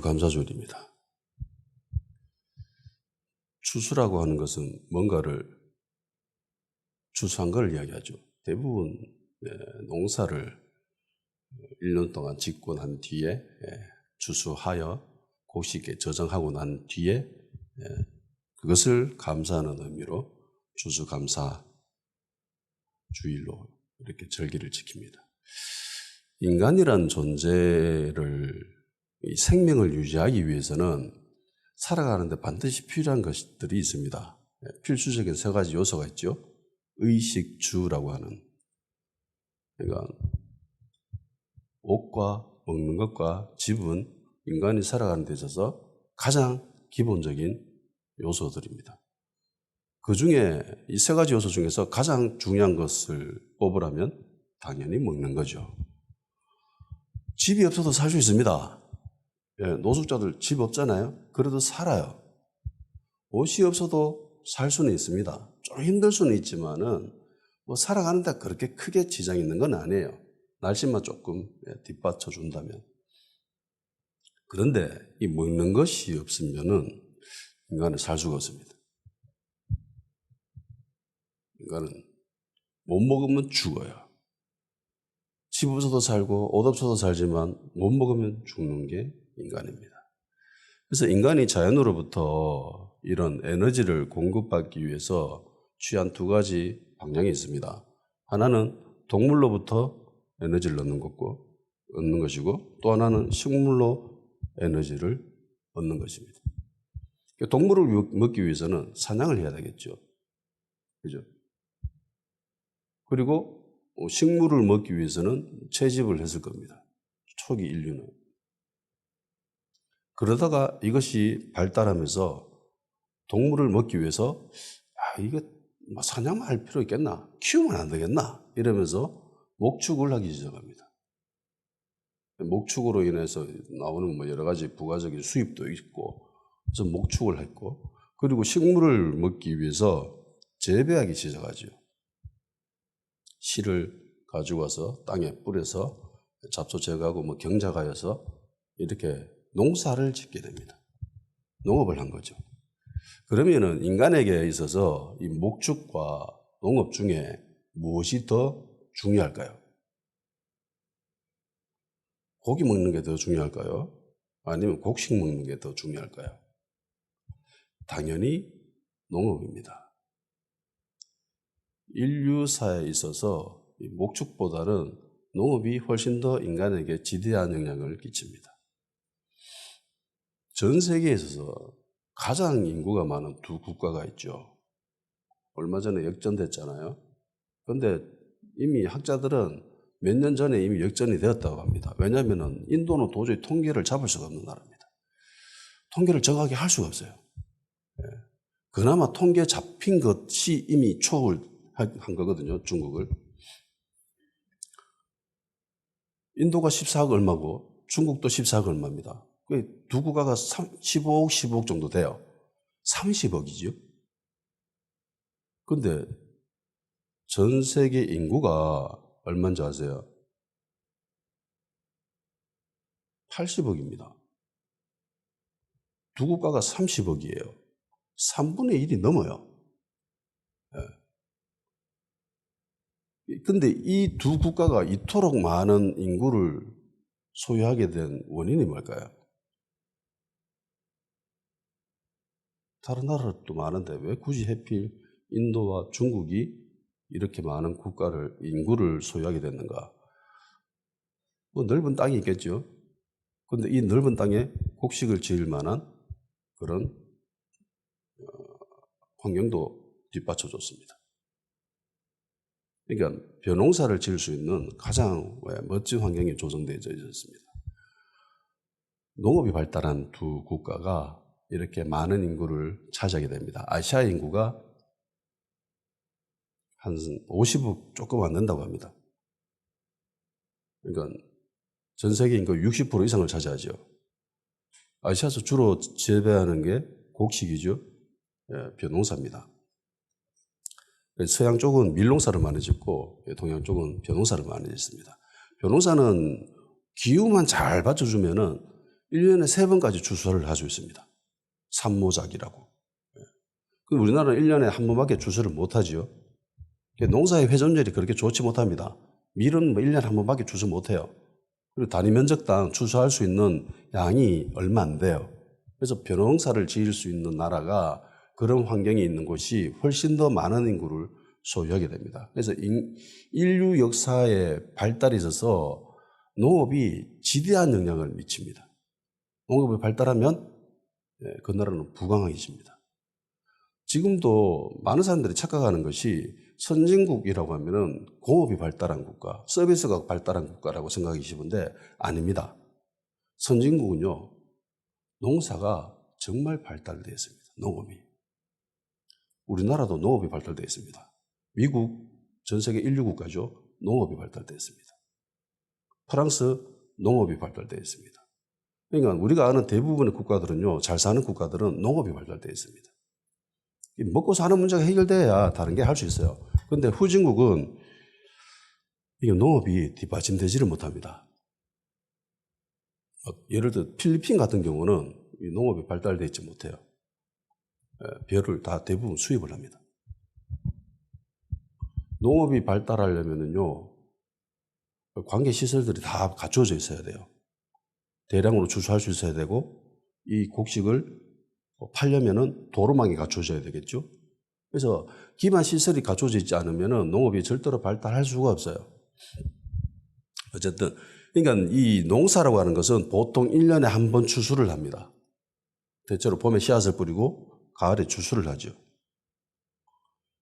추수감사절입니다. 추수라고 하는 것은 뭔가를 추수한 걸 이야기하죠. 대부분 농사를 1년 동안 짓고 난 뒤에 추수하여 곡식에 저장하고 난 뒤에 그것을 감사하는 의미로 추수감사 주일로 이렇게 절기를 지킵니다. 인간이란 존재를 이 생명을 유지하기 위해서는 살아가는데 반드시 필요한 것들이 있습니다. 필수적인 세 가지 요소가 있죠. 의식주라고 하는, 그러니까 옷과 먹는 것과 집은 인간이 살아가는 데 있어서 가장 기본적인 요소들입니다. 그 중에 이 세 가지 요소 중에서 가장 중요한 것을 뽑으라면 당연히 먹는 거죠. 집이 없어도 살 수 있습니다. 노숙자들 집 없잖아요. 그래도 살아요. 옷이 없어도 살 수는 있습니다. 좀 힘들 수는 있지만은 뭐 살아가는데 그렇게 크게 지장이 있는 건 아니에요. 날씨만 조금 뒷받쳐 준다면. 그런데 이 먹는 것이 없으면은 인간은 살 수가 없습니다. 인간은 못 먹으면 죽어요. 집 없어도 살고 옷 없어도 살지만 못 먹으면 죽는 게 인간입니다. 그래서 인간이 자연으로부터 이런 에너지를 공급받기 위해서 취한 두 가지 방향이 있습니다. 하나는 동물로부터 에너지를 얻는 것이고 또 하나는 식물로 에너지를 얻는 것입니다. 동물을 먹기 위해서는 사냥을 해야 되겠죠. 그죠? 그리고 식물을 먹기 위해서는 채집을 했을 겁니다. 초기 인류는. 그러다가 이것이 발달하면서 동물을 먹기 위해서 이거 사냥만 할 필요 있겠나? 키우면 안 되겠나? 이러면서 목축을 하기 시작합니다. 목축으로 인해서 나오는 여러 가지 부가적인 수입도 있고, 그래서 목축을 했고, 그리고 식물을 먹기 위해서 재배하기 시작하죠. 씨를 가지고 와서 땅에 뿌려서 잡초 제거하고 경작하여서 이렇게 농사를 짓게 됩니다. 농업을 한 거죠. 그러면은 인간에게 있어서 이 목축과 농업 중에 무엇이 더 중요할까요? 고기 먹는 게 더 중요할까요? 아니면 곡식 먹는 게 더 중요할까요? 당연히 농업입니다. 인류사에 있어서 목축보다는 농업이 훨씬 더 인간에게 지대한 영향을 끼칩니다. 전 세계에 있어서 가장 인구가 많은 두 국가가 있죠. 얼마 전에 역전됐잖아요. 그런데 이미 학자들은 몇 년 전에 이미 역전이 되었다고 합니다. 왜냐하면 인도는 도저히 통계를 잡을 수가 없는 나라입니다. 통계를 정확하게 할 수가 없어요. 그나마 통계 잡힌 것이 이미 초월 한 거거든요, 중국을. 인도가 14억 얼마고 중국도 14억 얼마입니다. 두 국가가 15억, 15억 정도 돼요. 30억이죠. 그런데 전 세계 인구가 얼마인지 아세요? 80억입니다. 두 국가가 30억이에요. 3분의 1이 넘어요. 근데 이 두 국가가 이토록 많은 인구를 소유하게 된 원인이 뭘까요? 다른 나라도 많은데 왜 굳이 하필 인도와 중국이 이렇게 많은 인구를 소유하게 됐는가? 넓은 땅이 있겠죠. 그런데 이 넓은 땅에 곡식을 지을 만한 그런 환경도 뒷받쳐줬습니다. 그러니까 벼농사를 지을 수 있는 가장 멋진 환경이 조성되어 있었습니다. 농업이 발달한 두 국가가 이렇게 많은 인구를 차지하게 됩니다. 아시아 인구가 한 50억 조금 안 된다고 합니다. 그러니까 전 세계 인구 60% 이상을 차지하죠. 아시아에서 주로 재배하는 게 곡식이죠. 벼농사입니다. 서양 쪽은 밀농사를 많이 짓고 동양 쪽은 벼농사를 많이 짓습니다. 벼농사는 기후만 잘 받쳐주면은 1년에 3번까지 추수를 할 수 있습니다. 산모작이라고. 그럼 우리나라는 1년에 한 번밖에 추수를 못하지요. 농사의 회전율이 그렇게 좋지 못합니다. 밀은 1년에 한 번밖에 추수 못해요. 그리고 단위 면적당 추수할 수 있는 양이 얼마 안 돼요. 그래서 벼농사를 지을 수 있는 나라가 그런 환경이 있는 곳이 훨씬 더 많은 인구를 소유하게 됩니다. 그래서 인류 역사에 발달이 있어서 농업이 지대한 영향을 미칩니다. 농업이 발달하면 그 나라는 부강해집니다. 지금도 많은 사람들이 착각하는 것이 선진국이라고 하면은 공업이 발달한 국가, 서비스가 발달한 국가라고 생각하기 쉬운데 아닙니다. 선진국은요, 농사가 정말 발달되어 있습니다. 농업이. 우리나라도 농업이 발달되어 있습니다. 미국, 전 세계 인류 국가죠. 농업이 발달되어 있습니다. 프랑스, 농업이 발달되어 있습니다. 그러니까 우리가 아는 대부분의 국가들은요, 잘 사는 국가들은 농업이 발달되어 있습니다. 먹고 사는 문제가 해결돼야 다른 게 할 수 있어요. 그런데 후진국은 이게 농업이 뒷받침되지를 못합니다. 예를 들어 필리핀 같은 경우는 이 농업이 발달되어 있지 못해요. 벼를 다 대부분 수입을 합니다. 농업이 발달하려면요, 관계 시설들이 다 갖춰져 있어야 돼요. 대량으로 추수할 수 있어야 되고, 이 곡식을 팔려면은 도로망이 갖춰져야 되겠죠. 그래서 기반 시설이 갖춰져 있지 않으면은 농업이 절대로 발달할 수가 없어요. 어쨌든, 그러니까 이 농사라고 하는 것은 보통 1년에 한 번 추수를 합니다. 대체로 봄에 씨앗을 뿌리고 가을에 추수를 하죠.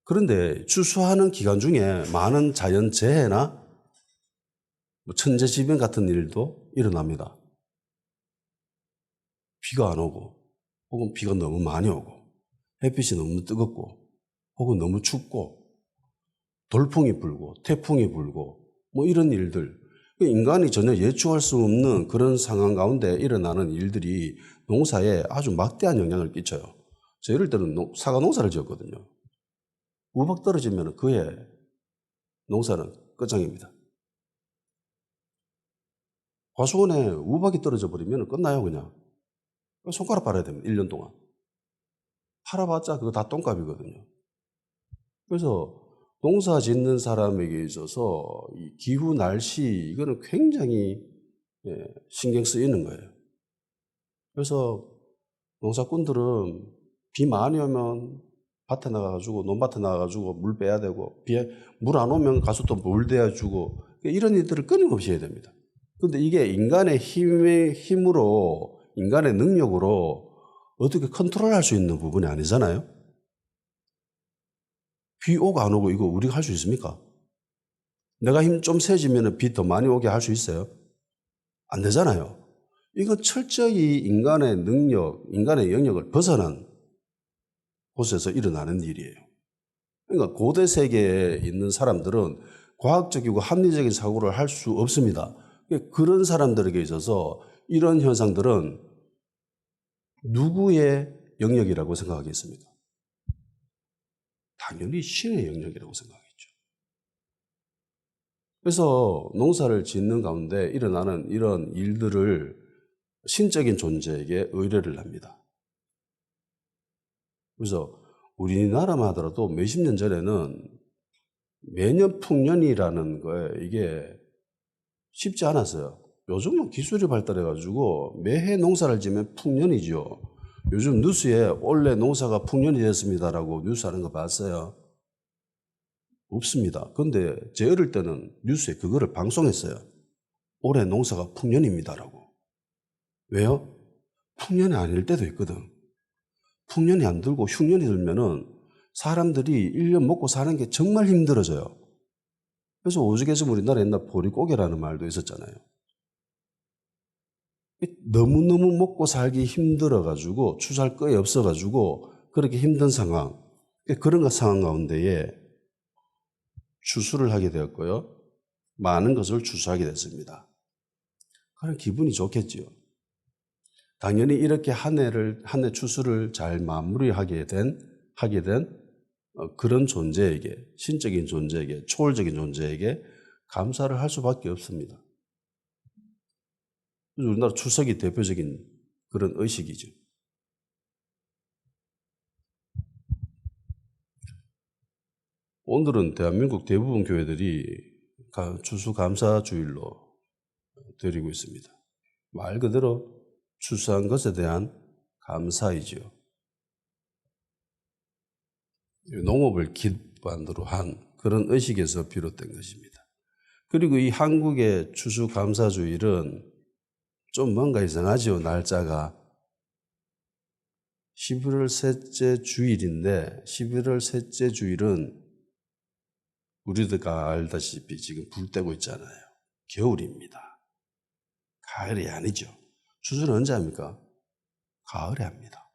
그런데 추수하는 기간 중에 많은 자연재해나 천재지변 같은 일도 일어납니다. 비가 안 오고, 혹은 비가 너무 많이 오고, 햇빛이 너무 뜨겁고, 혹은 너무 춥고, 돌풍이 불고, 태풍이 불고, 이런 일들. 인간이 전혀 예측할 수 없는 그런 상황 가운데 일어나는 일들이 농사에 아주 막대한 영향을 끼쳐요. 저 이럴 때는 사과 농사를 지었거든요. 우박 떨어지면 그해 농사는 끝장입니다. 과수원에 우박이 떨어져 버리면 끝나요, 그냥. 손가락 빨아야 됩니다, 1년 동안. 팔아봤자 그거 다 똥값이거든요. 그래서 농사 짓는 사람에게 있어서 이 기후, 날씨, 이거는 굉장히 신경 쓰이는 거예요. 그래서 농사꾼들은 비 많이 오면 밭에 나가가지고, 논밭에 나가가지고 물 빼야 되고, 물 안 오면 가서 또 물 대야주고, 이런 일들을 끊임없이 해야 됩니다. 근데 이게 인간의 힘으로, 인간의 능력으로 어떻게 컨트롤할 수 있는 부분이 아니잖아요? 비 오고 안 오고 이거 우리가 할 수 있습니까? 내가 힘 좀 세지면 비 더 많이 오게 할 수 있어요? 안 되잖아요. 이건 철저히 인간의 능력, 인간의 영역을 벗어난 곳에서 일어나는 일이에요. 그러니까 고대 세계에 있는 사람들은 과학적이고 합리적인 사고를 할 수 없습니다. 그런 사람들에게 있어서 이런 현상들은 누구의 영역이라고 생각하겠습니까? 당연히 신의 영역이라고 생각하겠죠. 그래서 농사를 짓는 가운데 일어나는 이런 일들을 신적인 존재에게 의뢰를 합니다. 그래서 우리나라만 하더라도 몇십 년 전에는 매년 풍년이라는 거에 이게 쉽지 않았어요. 요즘은 기술이 발달해가지고 매해 농사를 지면 풍년이죠. 요즘 뉴스에 올해 농사가 풍년이 됐습니다라고 뉴스 하는 거 봤어요? 없습니다. 근데 제 어릴 때는 뉴스에 그거를 방송했어요. 올해 농사가 풍년입니다라고. 왜요? 풍년이 아닐 때도 있거든. 풍년이 안 들고 흉년이 들면은 사람들이 1년 먹고 사는 게 정말 힘들어져요. 그래서 오죽해서 우리나라 옛날 보릿고개라는 말도 있었잖아요. 너무너무 먹고 살기 힘들어가지고 추수할 거에 없어가지고 그렇게 힘든 상황, 그런 상황 가운데에 추수를 하게 되었고요. 많은 것을 추수하게 됐습니다. 그럼 기분이 좋겠지요. 당연히 이렇게 한 해 추수를 잘 마무리하게 된 그런 존재에게, 신적인 존재에게, 초월적인 존재에게 감사를 할 수밖에 없습니다. 우리나라 추석이 대표적인 그런 의식이죠. 오늘은 대한민국 대부분 교회들이 추수감사주일로 드리고 있습니다. 말 그대로 추수한 것에 대한 감사이죠. 농업을 기반으로 한 그런 의식에서 비롯된 것입니다. 그리고 이 한국의 추수감사주일은 좀 뭔가 이상하죠. 날짜가 11월 셋째 주일인데 11월 셋째 주일은 우리가 알다시피 지금 불 떼고 있잖아요. 겨울입니다. 가을이 아니죠. 추수는 언제 합니까? 가을에 합니다.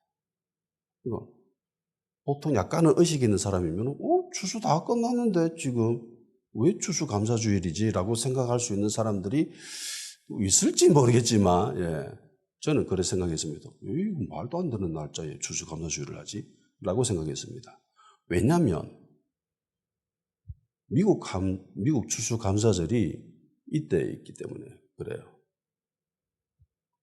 보통 약간은 의식 있는 사람이면 추수 다 끝났는데 지금 왜 추수감사주일이지? 라고 생각할 수 있는 사람들이 있을지 모르겠지만 저는 그렇게 생각했습니다. 왜 말도 안 되는 날짜에 추수감사주일을 하지? 라고 생각했습니다. 왜냐하면 미국 추수감사절이 이때 있기 때문에 그래요.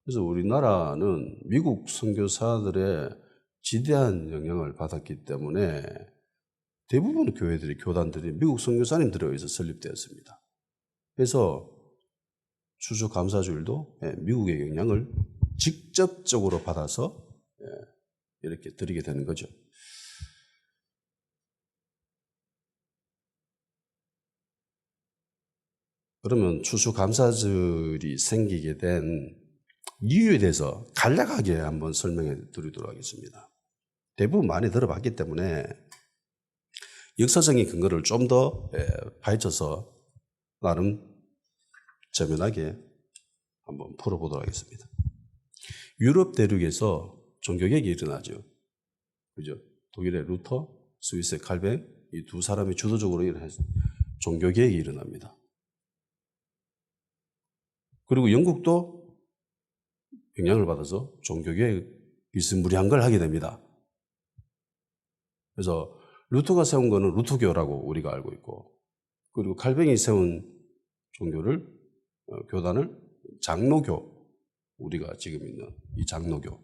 그래서 우리나라는 미국 선교사들의 지대한 영향을 받았기 때문에 대부분의 교회들이, 교단들이 미국 선교사님들에 의해서 설립되었습니다. 그래서 추수감사주일도 미국의 영향을 직접적으로 받아서 이렇게 드리게 되는 거죠. 그러면 추수감사절이 생기게 된 이유에 대해서 간략하게 한번 설명해 드리도록 하겠습니다. 대부분 많이 들어봤기 때문에 역사적인 근거를 좀 더 파헤쳐서 나름 저변하게 한번 풀어보도록 하겠습니다. 유럽 대륙에서 종교개혁이 일어나죠. 그죠? 독일의 루터, 스위스의 칼뱅, 이 두 사람이 주도적으로 종교개혁이 일어납니다. 그리고 영국도 영향을 받아서 종교개혁 비스무리한 걸 하게 됩니다. 그래서 루터가 세운 거는 루터교라고 우리가 알고 있고, 그리고 칼뱅이 세운 종교를, 교단을 장로교, 우리가 지금 있는 이 장로교.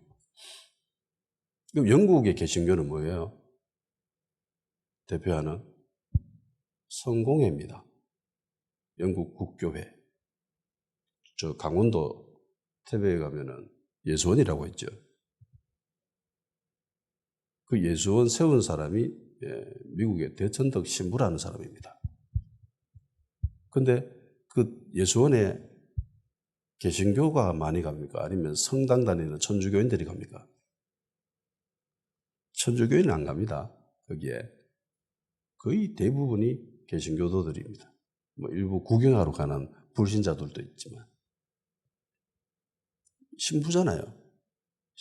그럼 영국의 개신교는 뭐예요? 대표하는 성공회입니다. 영국 국교회. 저 강원도 태백에 가면은 예수원이라고 했죠. 그 예수원 세운 사람이 미국의 대천덕 신부라는 사람입니다. 근데 그 예수원에 개신교가 많이 갑니까? 아니면 성당 다니는 천주교인들이 갑니까? 천주교인은 안 갑니다. 거기에 거의 대부분이 개신교도들입니다. 뭐 일부 구경하러 가는 불신자들도 있지만 신부잖아요.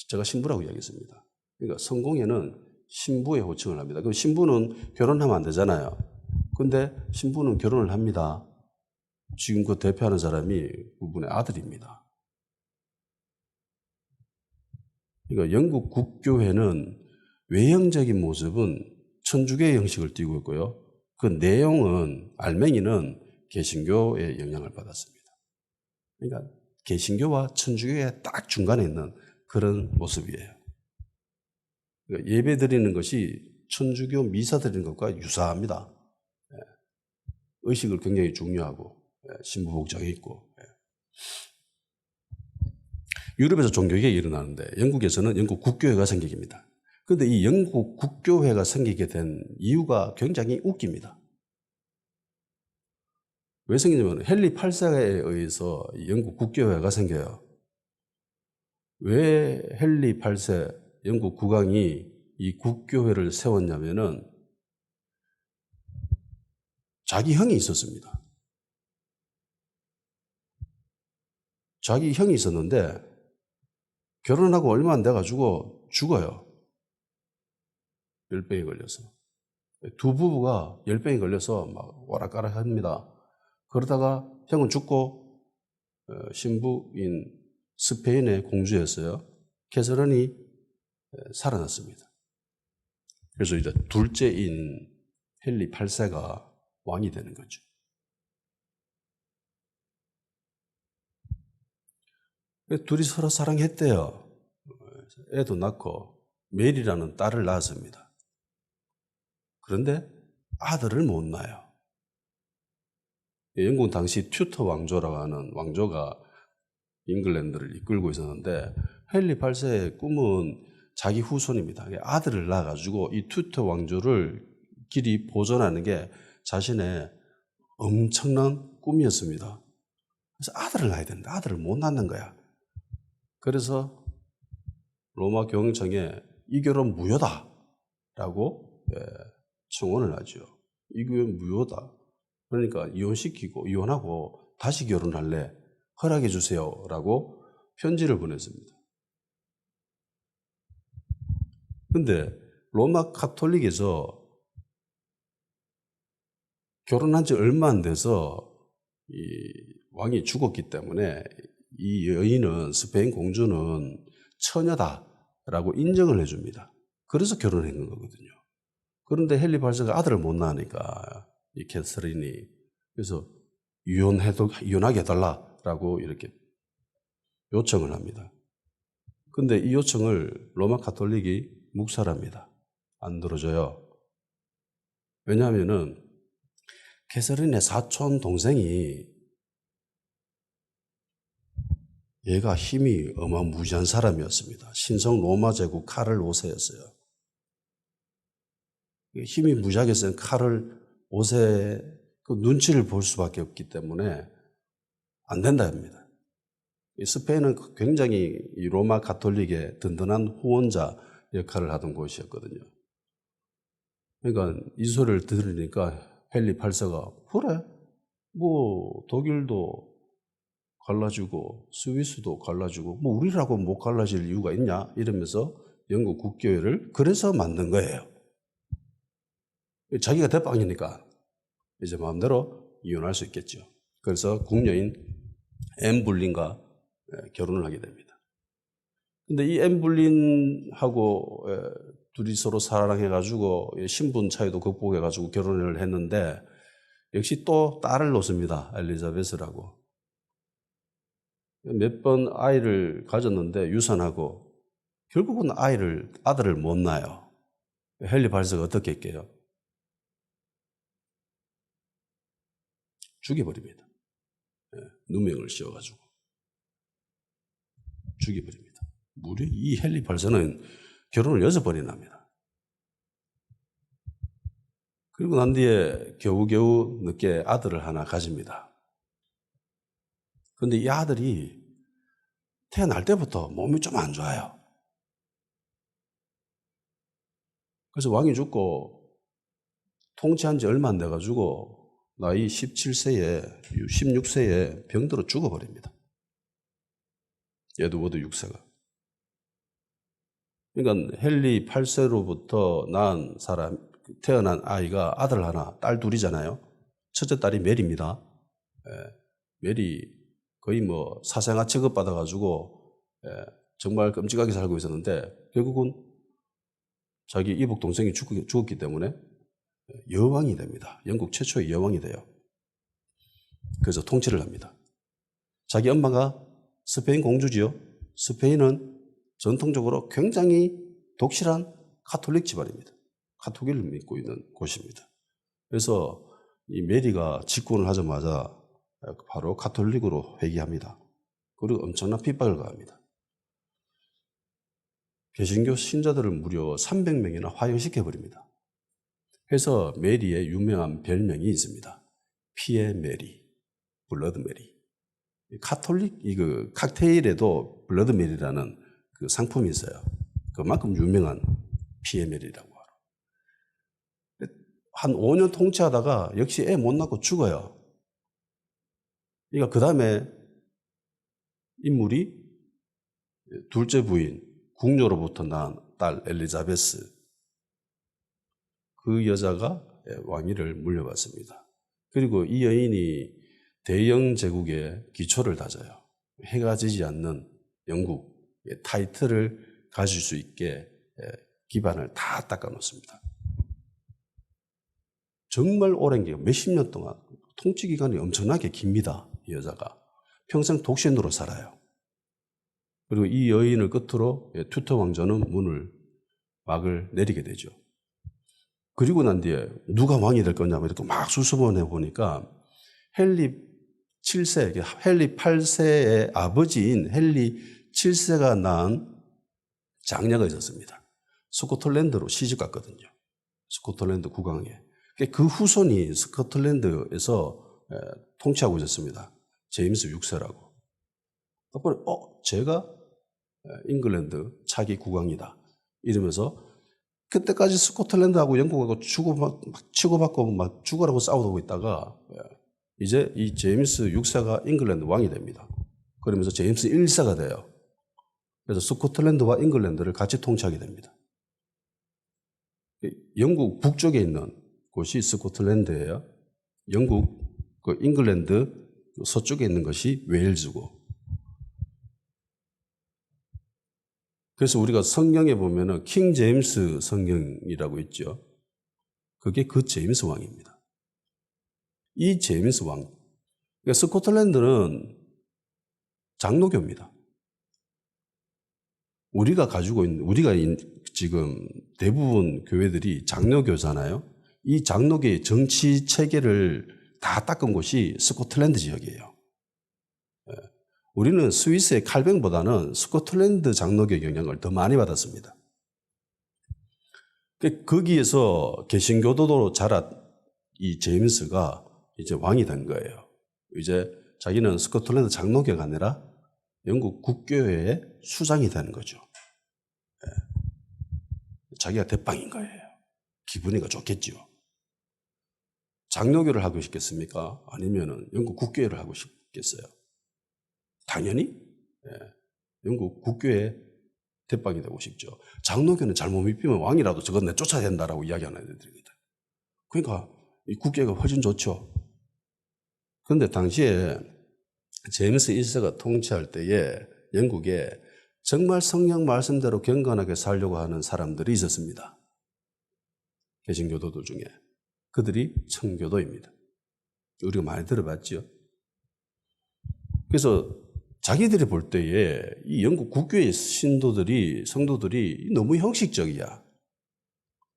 제가 신부라고 이야기했습니다. 그러니까 성공회는 신부의 호칭을 합니다. 그럼 신부는 결혼하면 안 되잖아요. 근데 신부는 결혼을 합니다. 지금 그 대표하는 사람이 그분의 아들입니다. 그러니까 영국 국교회는 외형적인 모습은 천주교의 형식을 띠고 있고요. 그 내용은, 알맹이는 개신교의 영향을 받았습니다. 그러니까 개신교와 천주교의 딱 중간에 있는 그런 모습이에요. 그러니까 예배 드리는 것이 천주교 미사 드리는 것과 유사합니다. 의식을 굉장히 중요하고 신부 복장이 있고. 유럽에서 종교개혁이 일어나는데 영국에서는 영국 국교회가 생깁니다. 그런데 이 영국 국교회가 생기게 된 이유가 굉장히 웃깁니다. 왜 생기냐면 헨리 8세에 의해서 영국 국교회가 생겨요. 왜 헨리 8세 영국 국왕이 이 국교회를 세웠냐면은 자기 형이 있었습니다. 자기 형이 있었는데 결혼하고 얼마 안 돼가지고 죽어요. 열병에 걸려서. 두 부부가 열병에 걸려서 막 오락가락 합니다. 그러다가 형은 죽고 신부인 스페인의 공주였어요. 캐서린이 살아났습니다. 그래서 이제 둘째인 헨리 8세가 왕이 되는 거죠. 둘이 서로 사랑했대요. 애도 낳고 메리라는 딸을 낳았습니다. 그런데 아들을 못 낳아요. 영국 당시 튜터 왕조라고 하는 왕조가 잉글랜드를 이끌고 있었는데 헨리 8세의 꿈은 자기 후손입니다. 아들을 낳아가지고 이 튜터 왕조를 길이 보존하는 게 자신의 엄청난 꿈이었습니다. 그래서 아들을 낳아야 된다. 아들을 못 낳는 거야. 그래서 로마 교황청에 이 결혼 무효다라고 청원을 하죠. 이 결혼 무효다. 그러니까 이혼하고 다시 결혼할래 허락해 주세요라고 편지를 보냈습니다. 근데 로마 카톨릭에서 결혼한 지 얼마 안 돼서 이 왕이 죽었기 때문에 이 여인은 스페인 공주는 처녀다라고 인정을 해줍니다. 그래서 결혼한 거거든요. 그런데 헨리 8세가 아들을 못 낳으니까 이 캐서린이 그래서 이혼하게 해달라라고 이렇게 요청을 합니다. 근데 이 요청을 로마 카톨릭이 묵살합니다. 안 들어줘요. 왜냐하면은 캐서린의 사촌 동생이 얘가 힘이 어마무지한 사람이었습니다. 신성 로마 제국 카를 5세였어요. 힘이 무지하게 센 카를 5세 그 눈치를 볼 수밖에 없기 때문에 안 된다 합니다. 스페인은 굉장히 이 로마 가톨릭의 든든한 후원자 역할을 하던 곳이었거든요. 그러니까 이 소리를 들으니까 헨리 8세가 그래 뭐 독일도 갈라지고 스위스도 갈라지고 뭐 우리라고 못 갈라질 이유가 있냐 이러면서 영국 국교회를 그래서 만든 거예요. 자기가 대빵이니까 이제 마음대로 이혼할 수 있겠죠. 그래서 궁녀인 앤 불린과 결혼을 하게 됩니다. 근데 이 앤 불린하고 둘이 서로 사랑해가지고 신분 차이도 극복해가지고 결혼을 했는데 역시 또 딸을 놓습니다. 엘리자베스라고. 몇 번 아이를 가졌는데 유산하고 결국은 아들을 못 낳아요. 헨리 8세가 어떻게 했게요? 죽여버립니다. 누명을 씌워가지고 죽여버립니다. 무려 이 헨리 8세는 결혼을 6번이나 합니다. 그리고 난 뒤에 겨우겨우 늦게 아들을 하나 가집니다. 그런데 이 아들이 태어날 때부터 몸이 좀 안 좋아요. 그래서 왕이 죽고 통치한 지 얼마 안 돼가지고 나이 17세에 16세에 병들어 죽어버립니다. 에드워드 6세가. 그러니까 헨리 8세로부터 태어난 아이가 아들 하나, 딸 둘이잖아요. 첫째 딸이 메리입니다. 메리 거의 뭐 사생아 취급받아가지고 정말 끔찍하게 살고 있었는데 결국은 자기 이복 동생이 죽었기 때문에 여왕이 됩니다. 영국 최초의 여왕이 돼요. 그래서 통치를 합니다. 자기 엄마가 스페인 공주지요. 스페인은 전통적으로 굉장히 독실한 카톨릭 집안입니다. 카톨릭을 믿고 있는 곳입니다. 그래서 이 메리가 직권을 하자마자 바로 카톨릭으로 회귀합니다. 그리고 엄청난 핍박을 가합니다. 개신교 신자들을 무려 300명이나 화형시켜버립니다. 그래서 메리의 유명한 별명이 있습니다. 피의 메리, 블러드 메리. 카톨릭 그 칵테일에도 블러드 메리라는 그 상품이 있어요. 그만큼 유명한 피의 메리라고 하러. 한 5년 통치하다가 역시 애 못 낳고 죽어요. 그러니까 그 다음에 인물이 둘째 부인, 궁녀로부터 낳은 딸 엘리자베스. 그 여자가 왕위를 물려받습니다. 그리고 이 여인이 대영 제국의 기초를 다져요. 해가 지지 않는 영국의 타이틀을 가질 수 있게 기반을 다 닦아놓습니다. 정말 오랜 기간, 몇십 년 동안 통치 기간이 엄청나게 깁니다. 이 여자가. 평생 독신으로 살아요. 그리고 이 여인을 끝으로 튜터 왕조는 막을 내리게 되죠. 그리고 난 뒤에 누가 왕이 될 거냐 이렇게 막 수습원해 보니까 헨리 7세, 헨리 8세의 아버지인 헨리 7세가 낳은 장녀가 있었습니다. 스코틀랜드로 시집 갔거든요. 스코틀랜드 국왕에. 그 후손이 스코틀랜드에서 통치하고 있었습니다. 제임스 6세라고. 제가 잉글랜드 차기 국왕이다. 이러면서 그때까지 스코틀랜드하고 영국하고 치고받고 막 죽으라고 싸우고 있다가 이제 이 제임스 6세가 잉글랜드 왕이 됩니다. 그러면서 제임스 1세가 돼요. 그래서 스코틀랜드와 잉글랜드를 같이 통치하게 됩니다. 영국 북쪽에 있는 곳이 스코틀랜드예요. 영국 잉글랜드 서쪽에 있는 것이 웨일즈고. 그래서 우리가 성경에 보면은 킹 제임스 성경이라고 있죠. 그게 그 제임스 왕입니다. 이 제임스 왕. 그러니까 스코틀랜드는 장로교입니다. 우리가 지금 대부분 교회들이 장로교잖아요. 이 장로교의 정치 체계를 다 닦은 곳이 스코틀랜드 지역이에요. 우리는 스위스의 칼뱅보다는 스코틀랜드 장로교 영향을 더 많이 받았습니다. 거기에서 개신교도로 자란 이 제임스가 이제 왕이 된 거예요. 이제 자기는 스코틀랜드 장로교가 아니라 영국 국교회의 수장이 되는 거죠. 자기가 대빵인 거예요. 기분이가 좋겠죠. 장로교를 하고 싶겠습니까? 아니면은 영국 국교회를 하고 싶겠어요? 당연히 영국 국교회 대빵이 되고 싶죠. 장로교는 잘못 입히면 왕이라도 저건 내쫓아야 된다라고 이야기하는 애들이거든. 그러니까 이 국교회가 훨씬 좋죠. 그런데 당시에 제임스 1세가 통치할 때에 영국에 정말 성경 말씀대로 경건하게 살려고 하는 사람들이 있었습니다. 개신교도들 중에. 그들이 청교도입니다. 우리가 많이 들어봤죠. 그래서 자기들이 볼 때에 이 영국 국교의 성도들이 너무 형식적이야.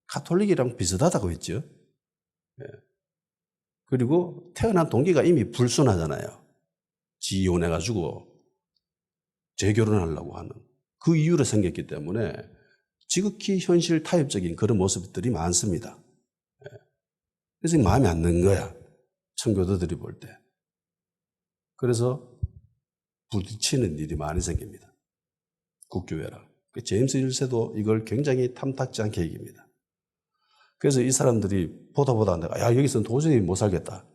가톨릭이랑 비슷하다고 했죠. 그리고 태어난 동기가 이미 불순하잖아요. 지이혼해가지고 재결혼하려고 하는 그 이유로 생겼기 때문에 지극히 현실 타협적인 그런 모습들이 많습니다. 그래서 마음에 안 드는 거야. 청교도들이 볼 때. 그래서 부딪히는 일이 많이 생깁니다. 국교회랑. 제임스 1세도 이걸 굉장히 탐탁지 않게 얘기합니다. 그래서 이 사람들이 보다 내가 여기서는 도저히 못 살겠다.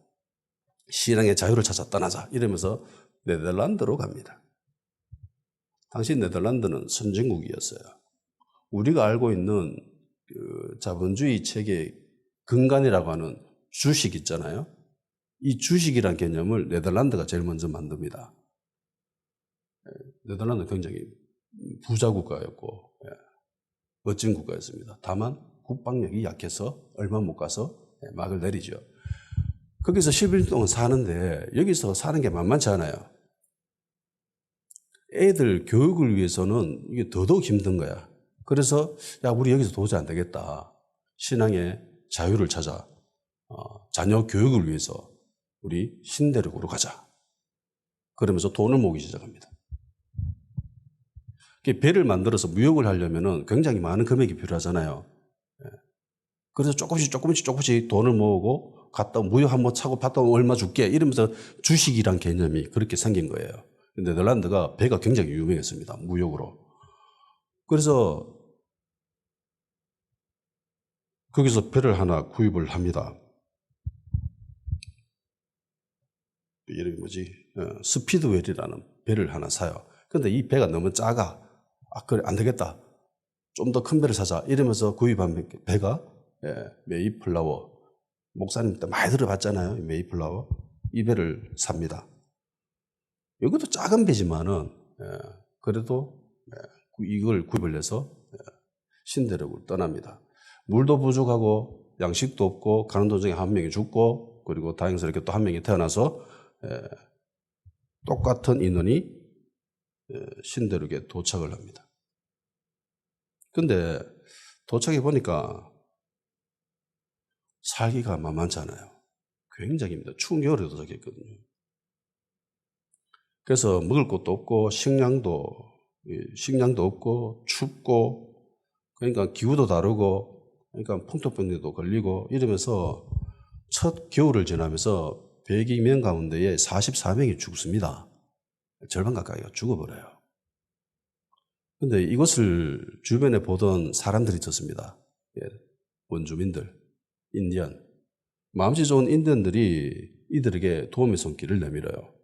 신앙의 자유를 찾아 떠나자. 이러면서 네덜란드로 갑니다. 당시 네덜란드는 선진국이었어요. 우리가 알고 있는 그 자본주의 체계의 근간이라고 하는 주식 있잖아요. 이 주식이란 개념을 네덜란드가 제일 먼저 만듭니다. 네덜란드는 굉장히 부자 국가였고 멋진 국가였습니다. 다만 국방력이 약해서 얼마 못 가서 막을 내리죠. 거기서 10일 동안 사는데 여기서 사는 게 만만치 않아요. 애들 교육을 위해서는 이게 더더욱 힘든 거야. 그래서 우리 여기서 도저히 안 되겠다. 신앙의 자유를 찾아 자녀 교육을 위해서 우리 신대륙으로 가자. 그러면서 돈을 모으기 시작합니다. 배를 만들어서 무역을 하려면 굉장히 많은 금액이 필요하잖아요. 그래서 조금씩 돈을 모으고 갔다 무역 한번 차고 봤다 오면 얼마 줄게 이러면서 주식이란 개념이 그렇게 생긴 거예요. 네덜란드가 배가 굉장히 유명했습니다. 무역으로. 그래서 거기서 배를 하나 구입을 합니다. 이름이 뭐지? 스피드웰이라는 배를 하나 사요. 그런데 이 배가 너무 작아. 그래 안 되겠다. 좀 더 큰 배를 사자. 이러면서 구입한 배가 메이플라워. 목사님 때 많이 들어봤잖아요. 메이플라워. 이 배를 삽니다. 이것도 작은 배지만은 그래도 이걸 구입을 해서 신대륙을 떠납니다. 물도 부족하고 양식도 없고 가는 도중에 한 명이 죽고 그리고 다행스럽게 또 한 명이 태어나서 똑같은 인원이 신대륙에 도착을 합니다. 근데 도착해 보니까 살기가 만만치 않아요. 굉장히 힘들어요. 추운 겨울에 도착했거든요. 그래서 먹을 것도 없고 식량도 없고 춥고, 그러니까 기후도 다르고, 그러니까 풍토병도 걸리고 이러면서 첫 겨울을 지나면서 102명 가운데에 44명이 죽습니다. 절반 가까이가 죽어버려요. 근데 이것을 주변에 보던 사람들이 있었습니다. 원주민들, 인디언. 마음씨 좋은 인디언들이 이들에게 도움의 손길을 내밀어요.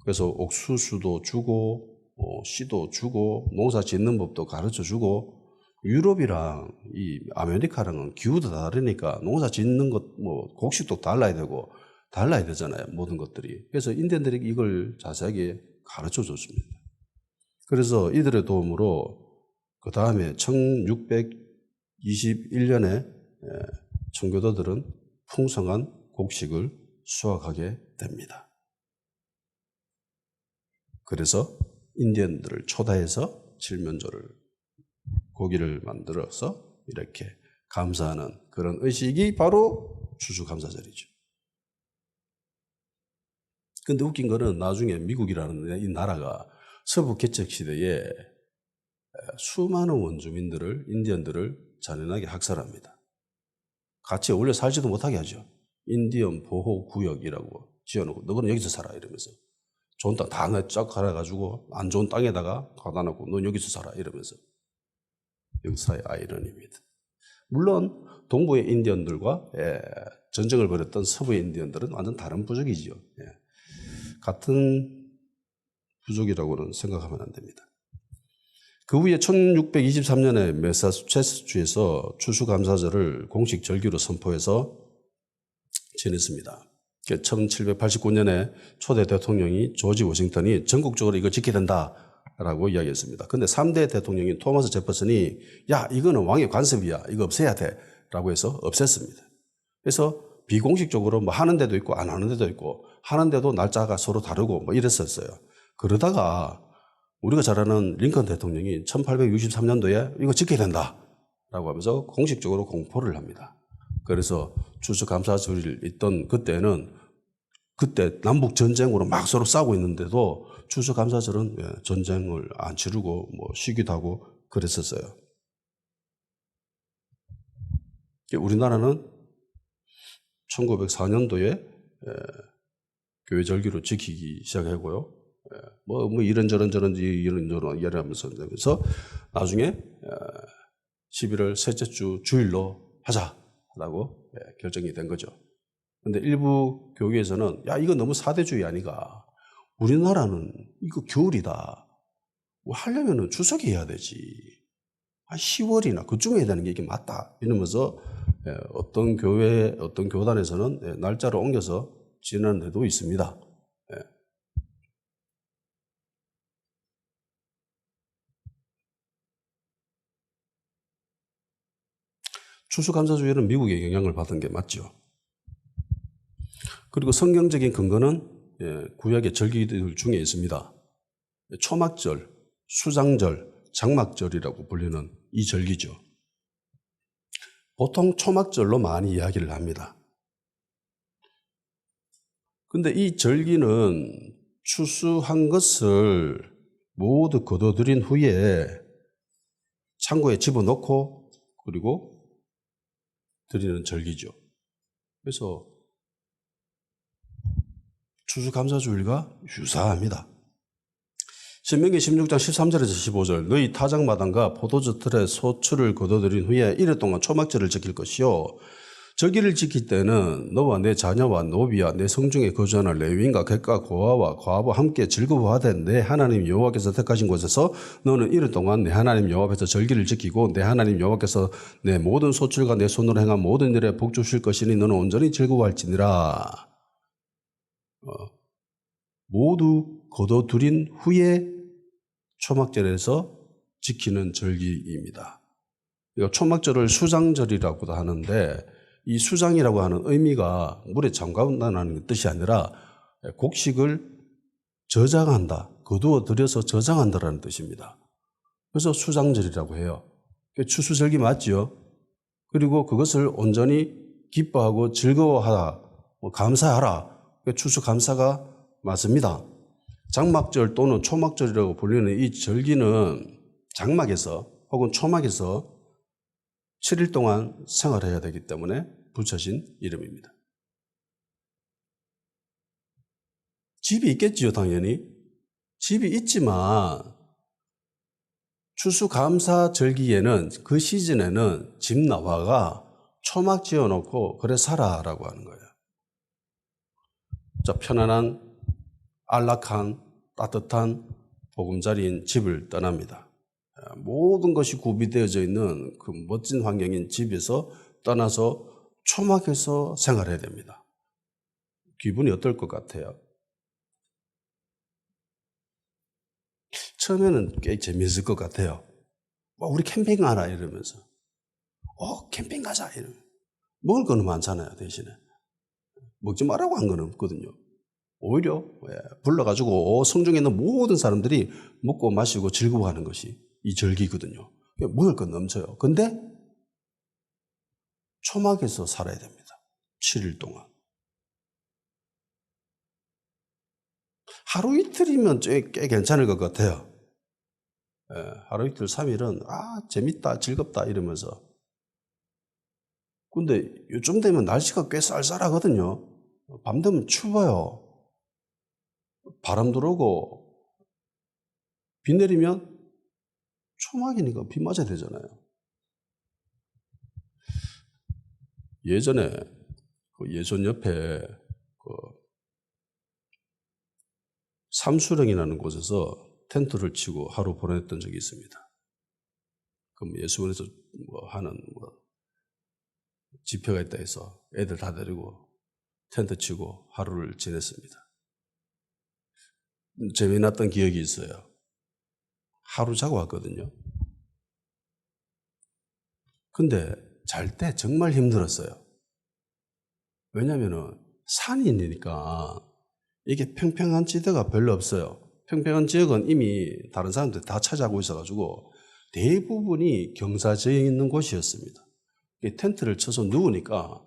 그래서 옥수수도 주고, 씨도 주고, 농사 짓는 법도 가르쳐 주고, 유럽이랑 이 아메리카랑은 기후도 다르니까 농사 짓는 것, 곡식도 달라야 되잖아요. 모든 것들이. 그래서 인디언들이 이걸 자세하게 가르쳐 줬습니다. 그래서 이들의 도움으로 그 다음에 1621년에 청교도들은 풍성한 곡식을 수확하게 됩니다. 그래서 인디언들을 초대해서 칠면조를, 고기를 만들어서 이렇게 감사하는 그런 의식이 바로 추수감사절이죠. 근데 웃긴 거는 나중에 미국이라는 이 나라가 서부 개척 시대에 수많은 원주민들을, 인디언들을 잔인하게 학살합니다. 같이 어울려 살지도 못하게 하죠. 인디언 보호구역이라고 지어놓고 너는 여기서 살아 이러면서. 좋은 땅 다 쫙 갈아가지고 안 좋은 땅에다가 가다 놓고 넌 여기서 살아 이러면서. 역사의 아이러니입니다. 물론 동부의 인디언들과 전쟁을 벌였던 서부의 인디언들은 완전 다른 부족이지요. 같은 부족이라고는 생각하면 안 됩니다. 그 후에 1623년에 매사추세츠주에서 추수감사절을 공식 절기로 선포해서 지냈습니다. 1789년에 초대 대통령이 조지 워싱턴이 전국적으로 이걸 지켜야 된다라고 이야기했습니다. 근데 3대 대통령인 토마스 제퍼슨이 야, 이거는 왕의 간섭이야. 이거 없애야 돼. 라고 해서 없앴습니다. 그래서 비공식적으로 뭐 하는 데도 있고 안 하는 데도 있고, 하는데도 날짜가 서로 다르고 뭐 이랬었어요. 그러다가 우리가 잘 아는 링컨 대통령이 1863년도에 이거 지켜야 된다라고 하면서 공식적으로 공포를 합니다. 그래서 추수감사절이 있던 그때는, 그때 남북 전쟁으로 막 서로 싸우고 있는데도 추수감사절은 전쟁을 안 치르고 뭐 쉬기도 하고 그랬었어요. 우리나라는 1904년도에 교회 절기로 지키기 시작하고요. 뭐 이런저런 이야기하면서 나중에 11월 셋째 주 주일로 하자라고 결정이 된 거죠. 근데 일부 교회에서는 야, 이거 너무 사대주의 아니가. 우리나라는 이거 겨울이다. 뭐 하려면은 추석에 해야 되지. 한 10월이나 그쯤에 해야 되는 게 이게 맞다. 이러면서 어떤 교회, 어떤 교단에서는 날짜를 옮겨서 지내는 데도 있습니다. 추수감사주의는 미국의 영향을 받은 게 맞죠. 그리고 성경적인 근거는 구약의 절기들 중에 있습니다. 초막절, 수장절, 장막절이라고 불리는 이 절기죠. 보통 초막절로 많이 이야기를 합니다. 근데 이 절기는 추수한 것을 모두 거둬들인 후에 창고에 집어넣고 그리고 드리는 절기죠. 그래서 추수감사주일과 유사합니다. 신명기 16장 13절에서 15절 너희 타작마당과 포도주 틀에 소출을 거둬들인 후에 이래 동안 초막절을 지킬 것이요 절기를 지킬 때는 너와 내 자녀와 노비와 내 성중에 거주하는 레위인과 객과 고아와 과부와 함께 즐거워하되 내 하나님 여호와께서 택하신 곳에서 너는 이래 동안 내 하나님 여호와 앞에서 절기를 지키고 내 하나님 여호와께서 내 모든 소출과 내 손으로 행한 모든 일에 복 주실 것이니 너는 온전히 즐거워할지니라. 모두 거둬들인 후에 초막절에서 지키는 절기입니다. 초막절을 수장절이라고도 하는데 이 수장이라고 하는 의미가 물에 잠가온다는 뜻이 아니라 곡식을 저장한다, 거두어 들여서 저장한다라는 뜻입니다. 그래서 수장절이라고 해요. 추수절기 맞죠? 그리고 그것을 온전히 기뻐하고 즐거워하라, 감사하라. 추수감사가 맞습니다. 장막절 또는 초막절이라고 불리는 이 절기는 장막에서 혹은 초막에서 7일 동안 생활해야 되기 때문에 붙여진 이름입니다. 집이 있겠지요, 당연히. 집이 있지만 추수감사절기에는 그 시즌에는 집 나와가 초막 지어놓고 그래 살아라고 하는 거예요. 자, 편안한 안락한 따뜻한 보금자리인 집을 떠납니다. 모든 것이 구비되어져 있는 그 멋진 환경인 집에서 떠나서 초막에서 생활해야 됩니다. 기분이 어떨 것 같아요? 처음에는 꽤 재미있을 것 같아요. 우리 캠핑 가라 이러면서 캠핑 가자 이러면 먹을 거는 많잖아요. 대신에 먹지 말라고 한 건 없거든요. 오히려 불러가지고 성중에 있는 모든 사람들이 먹고 마시고 즐거워하는 것이 이 절기거든요. 먹을 건 넘쳐요. 근데 초막에서 살아야 됩니다. 7일 동안. 하루 이틀이면 꽤 괜찮을 것 같아요. 하루 이틀 3일은 재밌다 즐겁다 이러면서. 근데 요즘 되면 날씨가 꽤 쌀쌀하거든요. 밤 되면 추워요. 바람 들어오고 비 내리면 초막이니까 비 맞아야 되잖아요. 예전에 예전 옆에 삼수령이라는 곳에서 텐트를 치고 하루 보냈던 적이 있습니다. 그럼 예수원에서 하는 집회가 있다 해서 애들 다 데리고 텐트 치고 하루를 지냈습니다. 재미났던 기억이 있어요. 하루 자고 왔거든요. 근데 잘 때 정말 힘들었어요. 왜냐하면 산이 있으니까 이게 평평한 지대가 별로 없어요. 평평한 지역은 이미 다른 사람들이 다 차지하고 있어가지고 대부분이 경사지에 있는 곳이었습니다. 텐트를 쳐서 누우니까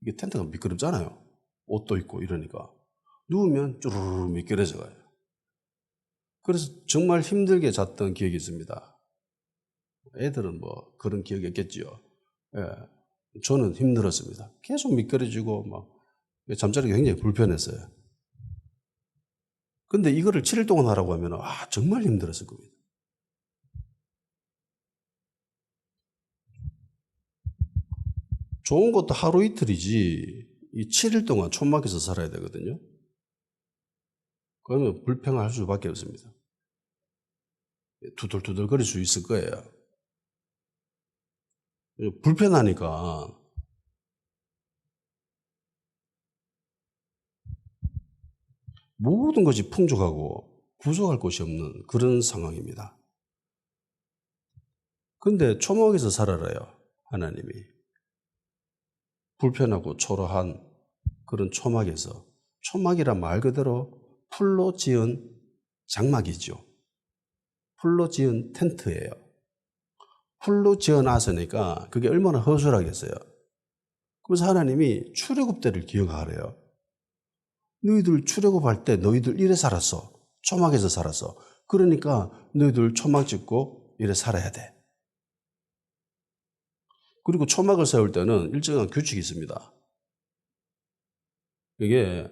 이게 텐트가 미끄럽잖아요. 옷도 있고 이러니까 누우면 쭈르르 미끄러져 가요. 그래서 정말 힘들게 잤던 기억이 있습니다. 애들은 그런 기억이 있겠지요. 저는 힘들었습니다. 계속 미끄러지고 잠자리가 굉장히 불편했어요. 근데 이거를 7일 동안 하라고 하면 정말 힘들었을 겁니다. 좋은 것도 하루 이틀이지 이 7일 동안 촌막에서 살아야 되거든요. 그러면 불평할 수밖에 없습니다. 두들두들 거릴 수 있을 거예요. 불편하니까 모든 것이 풍족하고 부족할 곳이 없는 그런 상황입니다. 근데 초막에서 살아라요, 하나님이. 불편하고 초라한 그런 초막에서. 초막이란 말 그대로 풀로 지은 장막이죠. 풀로 지은 텐트예요. 풀로 지어놨으니까 그게 얼마나 허술하겠어요. 그래서 하나님이 출애굽 때를 기억하래요. 너희들 출애굽할 때 너희들 이래 살았어. 초막에서 살았어. 그러니까 너희들 초막 짓고 이래 살아야 돼. 그리고 초막을 세울 때는 일정한 규칙이 있습니다. 이게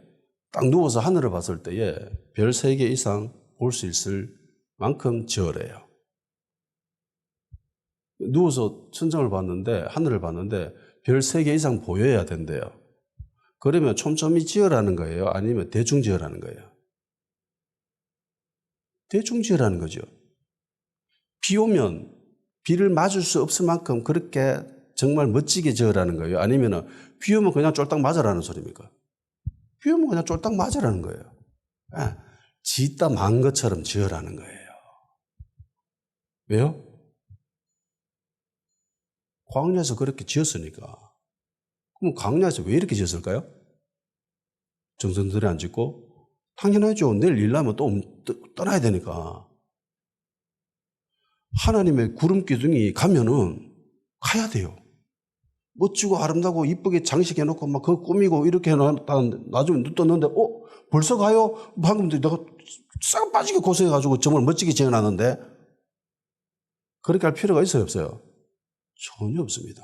딱 누워서 하늘을 봤을 때에 별 3개 이상 볼 수 있을 만큼 지어래요. 누워서 천장을 봤는데, 하늘을 봤는데 별 3개 이상 보여야 된대요. 그러면 촘촘히 지으라는 거예요? 아니면 대충 지으라는 거예요? 대충 지으라는 거죠. 비 오면 비를 맞을 수 없을 만큼 그렇게 정말 멋지게 지으라는 거예요? 아니면 비 오면 그냥 쫄딱 맞으라는 소리입니까? 비 오면 그냥 쫄딱 맞으라는 거예요. 짓다 만 것처럼 지으라는 거예요. 왜요? 광야에서 그렇게 지었으니까. 그럼 광야에서 왜 이렇게 지었을까요? 정성들이 안 짓고 당연하죠. 내일 일하면 또 떠나야 되니까. 하나님의 구름 기둥이 가면은 가야 돼요. 멋지고 아름다고 이쁘게 장식해놓고 막 그거 꾸미고 이렇게 해놨다 나중에 눈 떴는데 벌써 가요? 방금 내가 싹 빠지게 고생해가지고 정말 멋지게 지어놨는데 그렇게 할 필요가 있어요, 없어요? 전혀 없습니다.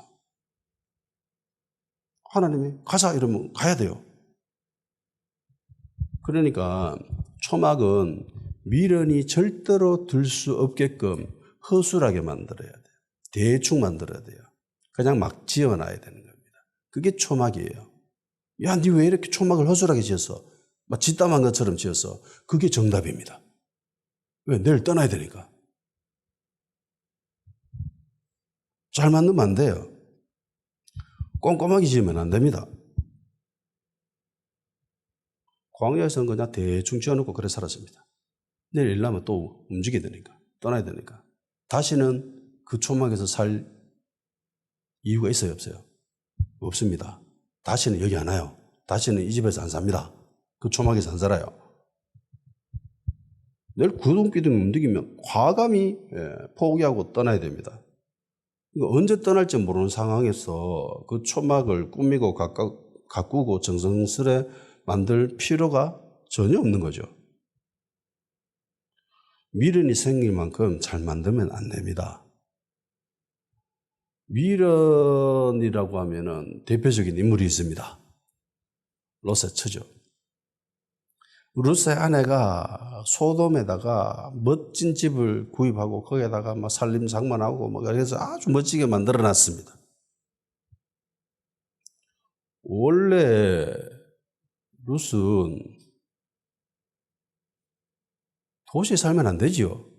하나님이 가자 이러면 가야 돼요. 그러니까 초막은 미련이 절대로 들 수 없게끔 허술하게 만들어야 돼요. 대충 만들어야 돼요. 그냥 막 지어놔야 되는 겁니다. 그게 초막이에요. 야, 니 왜 이렇게 초막을 허술하게 지었어? 막 짓담한 것처럼 지었어. 그게 정답입니다. 왜? 내일 떠나야 되니까. 잘 만들면 안 돼요. 꼼꼼하게 지으면 안 됩니다. 광야에서는 그냥 대충 지어놓고 그래 살았습니다. 내일 일나면 또 움직여야 되니까. 떠나야 되니까. 다시는 그 초막에서 살 이유가 있어요, 없어요? 없습니다. 다시는 여기 안 와요. 다시는 이 집에서 안 삽니다. 그 초막에서 안 살아요. 내일 구동기둥이 움직이면 과감히 포기하고 떠나야 됩니다. 언제 떠날지 모르는 상황에서 그 초막을 꾸미고 가꾸고 정성스레 만들 필요가 전혀 없는 거죠. 미련이 생길 만큼 잘 만들면 안 됩니다. 미련이라고 하면은 대표적인 인물이 있습니다. 롯의 처죠. 롯의 아내가 소돔에다가 멋진 집을 구입하고 거기에다가 막 살림장만하고 뭐 그래서 아주 멋지게 만들어 놨습니다. 원래 롯은 도시에 살면 안 되지요.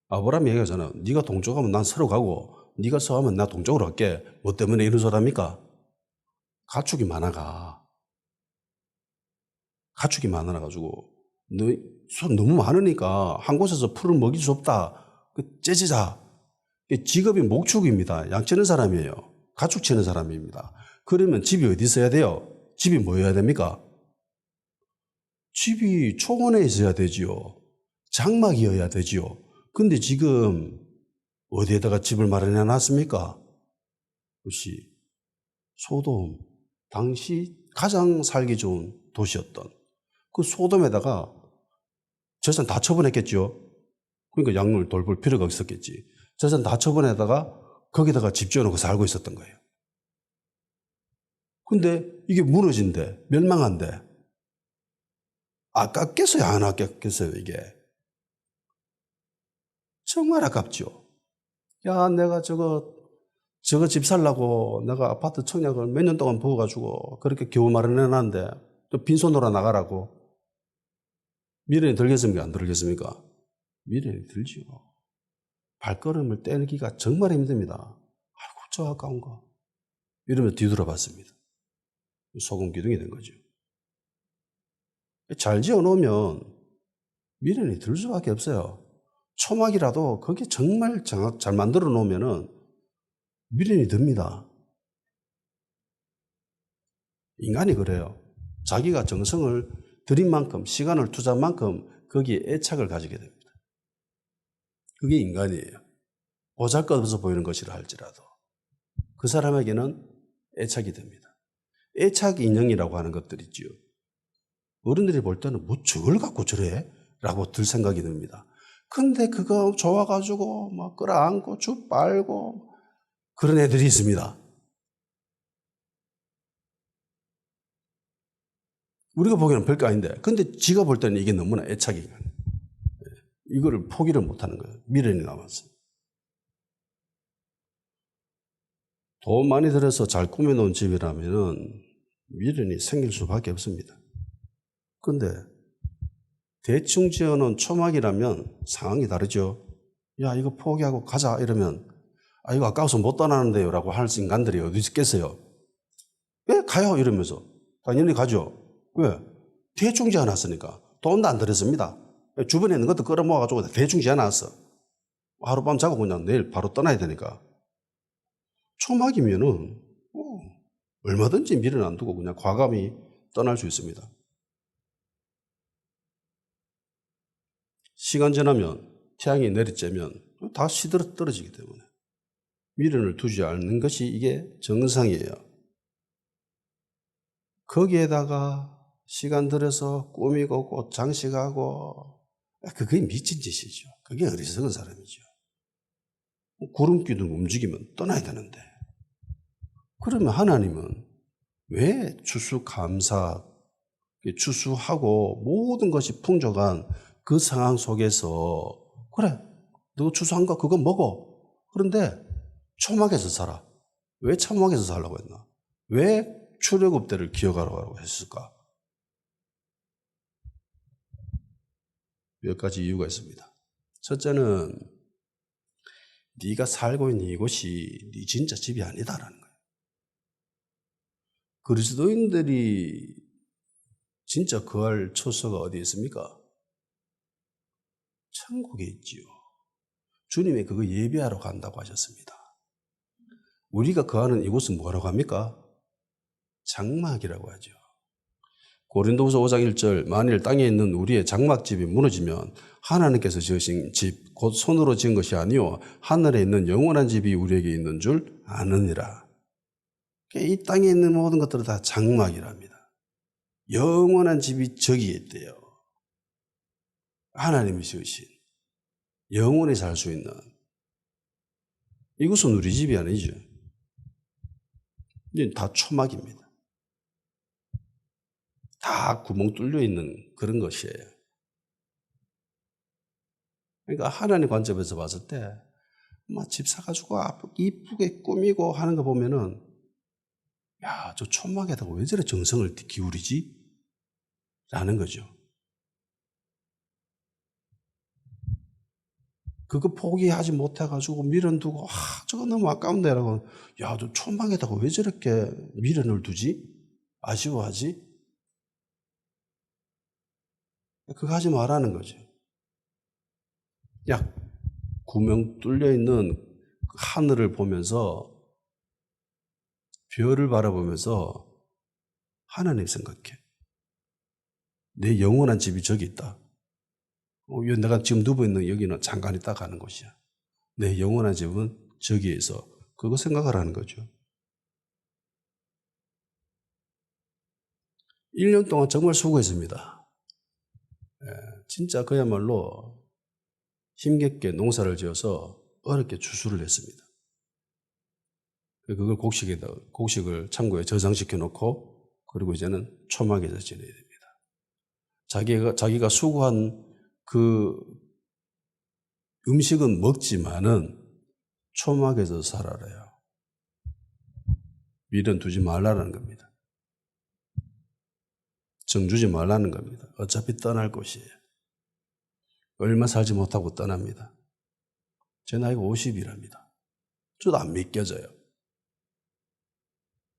아브라함이 얘기하잖아. 네가 동쪽 가면 난 서로 가고 네가 서하면 나 동쪽으로 갈게. 뭐 때문에 이런 소리 합니까? 가축이 많아가. 가축이 많아가지고 너무 많으니까 한 곳에서 풀을 먹일 수 없다. 째지자. 직업이 목축입니다. 양 치는 사람이에요. 가축 치는 사람입니다. 그러면 집이 어디 있어야 돼요? 집이 뭐여야 됩니까? 집이 초원에 있어야 되지요. 장막이어야 되지요. 근데 지금 어디에다가 집을 마련해 놨습니까? 혹시 소돔, 당시 가장 살기 좋은 도시였던 그 소돔에다가 재산 다 처분했겠죠. 그러니까 약물 돌볼 필요가 없었겠지. 재산 다 처분에다가 거기다가 집 지어놓고 살고 있었던 거예요. 근데 이게 무너진대, 멸망한대. 아깝겠어요, 안 아깝겠어요, 이게? 정말 아깝죠. 야, 내가 저거 집 살라고 내가 아파트 청약을 몇 년 동안 부어가지고 그렇게 겨우 마련해놨는데 또 빈손으로 나가라고. 미련이 들겠습니까? 안 들겠습니까? 미련이 들지요. 발걸음을 떼기가 정말 힘듭니다. 아이고, 저 아까운 거. 이러면 뒤돌아봤습니다. 소금 기둥이 된 거죠. 잘 지어놓으면 미련이 들 수밖에 없어요. 초막이라도 거기 정말 잘 만들어 놓으면은 미련이 듭니다. 인간이 그래요. 자기가 정성을 들인 만큼, 시간을 투자한 만큼 거기에 애착을 가지게 됩니다. 그게 인간이에요. 보잘것없어 보이는 것이라 할지라도 그 사람에게는 애착이 됩니다. 애착 인형이라고 하는 것들 있죠. 어른들이 볼 때는 뭐 저걸 갖고 저래? 라고 들 생각이 듭니다. 근데 그거 좋아가지고 막 끌어안고 쭉 빨고 그런 애들이 있습니다. 우리가 보기에는 별거 아닌데 근데 지가 볼 때는 이게 너무나 애착이 이거를 포기를 못하는 거예요. 미련이 남았어요. 돈 많이 들여서 잘 꾸며놓은 집이라면 미련이 생길 수밖에 없습니다. 근데 대충 지어놓은 초막이라면 상황이 다르죠. 야, 이거 포기하고 가자 이러면 아, 이거 아까워서 못 떠나는데요 라고 할 인간들이 어디 있겠어요? 왜 가요? 이러면서 당연히 가죠. 왜? 대충 지어놨으니까. 돈도 안 들였습니다. 주변에 있는 것도 끌어모아가지고 대충 지어놨어. 하룻밤 자고 그냥 내일 바로 떠나야 되니까. 초막이면은 얼마든지 미련 안 두고 그냥 과감히 떠날 수 있습니다. 시간 지나면 태양이 내리쬐면 다 시들어 떨어지기 때문에 미련을 두지 않는 것이 이게 정상이에요. 거기에다가 시간 들여서 꾸미고 꽃 장식하고 그게 미친 짓이죠. 그게 어리석은 사람이죠. 구름기둥 움직이면 떠나야 되는데 그러면 하나님은 왜 추수감사, 추수하고 모든 것이 풍족한 그 상황 속에서 그래 너 추수한 거 그거 먹어. 그런데 초막에서 살아. 왜 초막에서 살라고 했나? 왜 출애굽 때를 기억하라고 했을까? 몇 가지 이유가 있습니다. 첫째는 네가 살고 있는 이곳이 네 진짜 집이 아니다라는 거예요. 그리스도인들이 진짜 거할 처소가 어디에 있습니까? 천국에 있지요. 주님이 그거 예배하러 간다고 하셨습니다. 우리가 거하는 이곳은 뭐라고 합니까? 장막이라고 하죠. 고린도후서 5장 1절 만일 땅에 있는 우리의 장막집이 무너지면 하나님께서 지으신 집 곧 손으로 지은 것이 아니요 하늘에 있는 영원한 집이 우리에게 있는 줄 아느니라. 이 땅에 있는 모든 것들은 다 장막이랍니다. 영원한 집이 저기에 있대요. 하나님이 지으신 영원히 살 수 있는 이곳은 우리 집이 아니죠. 이게 다 초막입니다. 다 구멍 뚫려 있는 그런 것이에요. 그러니까 하나님 관점에서 봤을 때 집 사가지고 이쁘게 꾸미고 하는 거 보면은 야, 저 초막에다가 왜 저래 정성을 기울이지? 라는 거죠. 그거 포기하지 못해가지고 미련 두고 저거 너무 아까운데 라고 야, 저 초막에다가 왜 저렇게 미련을 두지? 아쉬워하지? 그거 하지 말라는 거죠. 야, 구멍 뚫려 있는 하늘을 보면서 별을 바라보면서 하나님 생각해. 내 영원한 집이 저기 있다. 내가 지금 누워있는 여기는 잠깐 있다 가는 곳이야. 내 영원한 집은 저기에 있어. 그거 생각하라는 거죠. 1년 동안 정말 수고했습니다. 진짜 그야말로 힘겹게 농사를 지어서 어렵게 추수를 했습니다. 그걸 곡식을 창고에 저장시켜 놓고 그리고 이제는 초막에서 지내야 됩니다. 자기가 수고한 그 음식은 먹지만은 초막에서 살아라요. 미련 두지 말라는 겁니다. 정주지 말라는 겁니다. 어차피 떠날 곳이에요. 얼마 살지 못하고 떠납니다. 제 나이가 50이랍니다. 저도 안 믿겨져요.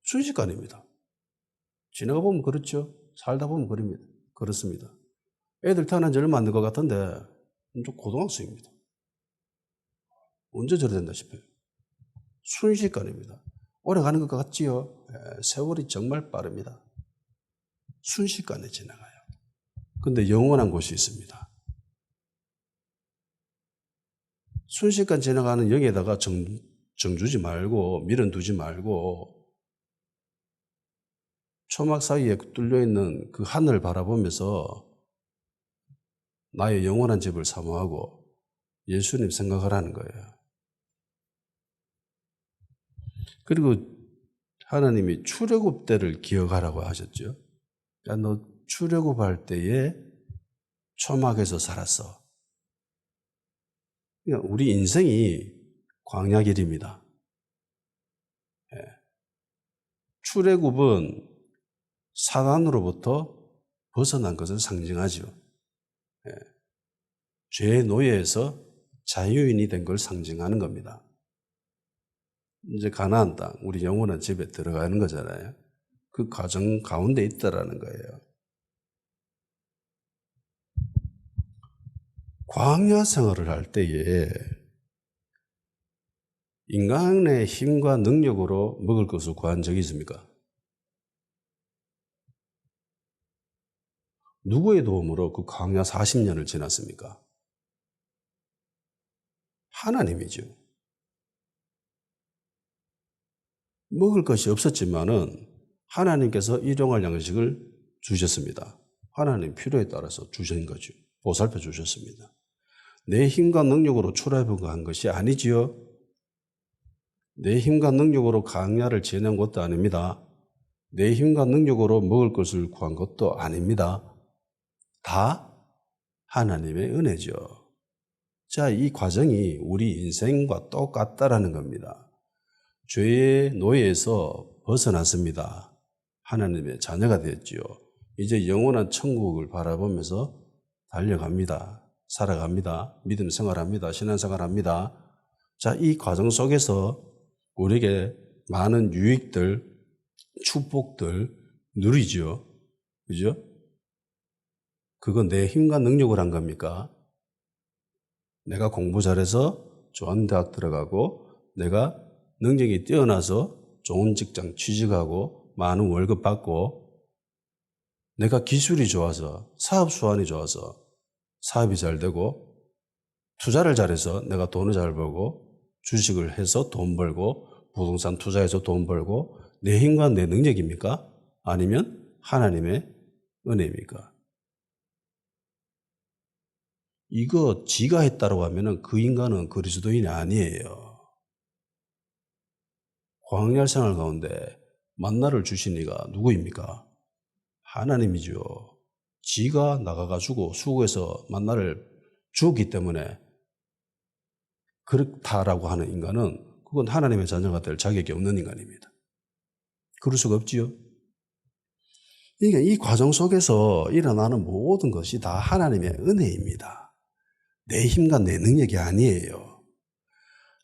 순식간입니다. 지나가 보면 그렇죠. 살다 보면 그렇습니다. 애들 태어난 지 얼마 안 된 것 같은데 좀 고등학생입니다. 언제 저래 된다 싶어요. 순식간입니다. 오래 가는 것 같지요? 세월이 정말 빠릅니다. 순식간에 지나가요. 근데 영원한 곳이 있습니다. 순식간 지나가는 여기에다가 정주지 말고 미련 두지 말고 초막 사이에 뚫려있는 그 하늘을 바라보면서 나의 영원한 집을 사모하고 예수님 생각하라는 거예요. 그리고 하나님이 출애굽 때를 기억하라고 하셨죠. 야, 너 출애굽할 때에 초막에서 살았어. 그러니까 우리 인생이 광야길입니다. 출애굽은 사단으로부터 벗어난 것을 상징하죠. 죄의 노예에서 자유인이 된 걸 상징하는 겁니다. 이제 가나안 땅, 우리 영원한 집에 들어가는 거잖아요. 그 과정 가운데 있다라는 거예요. 광야 생활을 할 때에 인간의 힘과 능력으로 먹을 것을 구한 적이 있습니까? 누구의 도움으로 그 광야 40년을 지났습니까? 하나님이죠. 먹을 것이 없었지만은 하나님께서 일용할 양식을 주셨습니다. 하나님 필요에 따라서 주신 거죠. 보살펴 주셨습니다. 내 힘과 능력으로 출애굽한 것이 아니지요. 내 힘과 능력으로 강야를 지낸 것도 아닙니다. 내 힘과 능력으로 먹을 것을 구한 것도 아닙니다. 다 하나님의 은혜죠. 자, 이 과정이 우리 인생과 똑같다라는 겁니다. 죄의 노예에서 벗어났습니다. 하나님의 자녀가 됐지요. 이제 영원한 천국을 바라보면서 달려갑니다. 살아갑니다. 믿음 생활합니다. 신앙생활합니다. 자, 이 과정 속에서 우리에게 많은 유익들, 축복들 누리죠. 그죠? 그건 내 힘과 능력을 한 겁니까? 내가 공부 잘해서 좋은 대학 들어가고 내가 능력이 뛰어나서 좋은 직장 취직하고 많은 월급 받고 내가 기술이 좋아서 사업 수완이 좋아서 사업이 잘 되고 투자를 잘해서 내가 돈을 잘 벌고 주식을 해서 돈 벌고 부동산 투자해서 돈 벌고 내 힘과 내 능력입니까? 아니면 하나님의 은혜입니까? 이거 지가 했다고 하면은 그 인간은 그리스도인이 아니에요. 광야 생활 가운데 만나를 주신 이가 누구입니까? 하나님이죠. 지가 나가가지고 수고해서 만나를 주었기 때문에 그렇다라고 하는 인간은 그건 하나님의 자녀가 될 자격이 없는 인간입니다. 그럴 수가 없지요. 그러니까 이 과정 속에서 일어나는 모든 것이 다 하나님의 은혜입니다. 내 힘과 내 능력이 아니에요.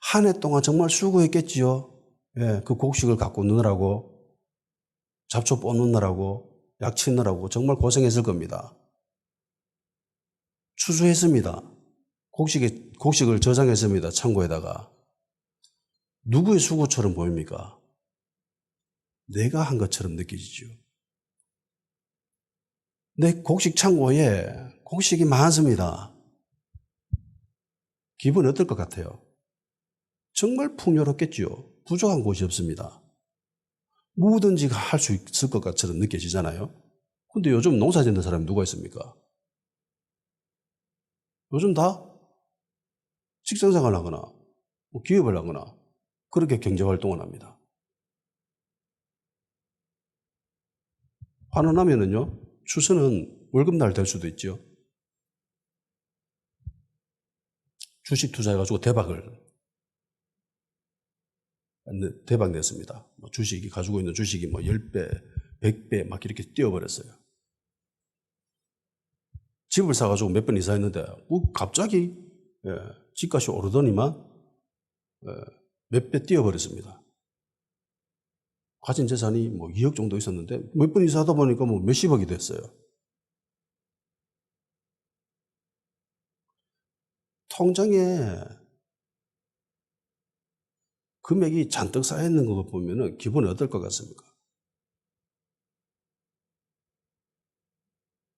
한 해 동안 정말 수고했겠지요. 예, 그 곡식을 갖고 누느라고, 잡초 뽑느라고, 약 치느라고 정말 고생했을 겁니다. 추수했습니다. 곡식을 저장했습니다. 창고에다가. 누구의 수고처럼 보입니까? 내가 한 것처럼 느껴지죠. 내 곡식 창고에 곡식이 많습니다. 기분이 어떨 것 같아요? 정말 풍요롭겠지요. 부족한 곳이 없습니다. 뭐든지 할 수 있을 것 같처럼 느껴지잖아요. 근데 요즘 농사 짓는 사람이 누가 있습니까? 요즘 다 직장생활을 하거나 기업을 하거나 그렇게 경제활동을 합니다. 환원하면은요, 추수는 월급날 될 수도 있죠. 주식 투자해가지고 대박 냈습니다. 주식이 가지고 있는 주식이 10배, 100배 막 이렇게 뛰어버렸어요. 집을 사가지고 몇 번 이사했는데 갑자기 집값이 오르더니만 몇 배 뛰어버렸습니다. 가진 재산이 2억 정도 있었는데 몇 번 이사하다 보니까 몇십억이 됐어요. 통장에 금액이 잔뜩 쌓여있는 거 보면 기분이 어떨 것 같습니까?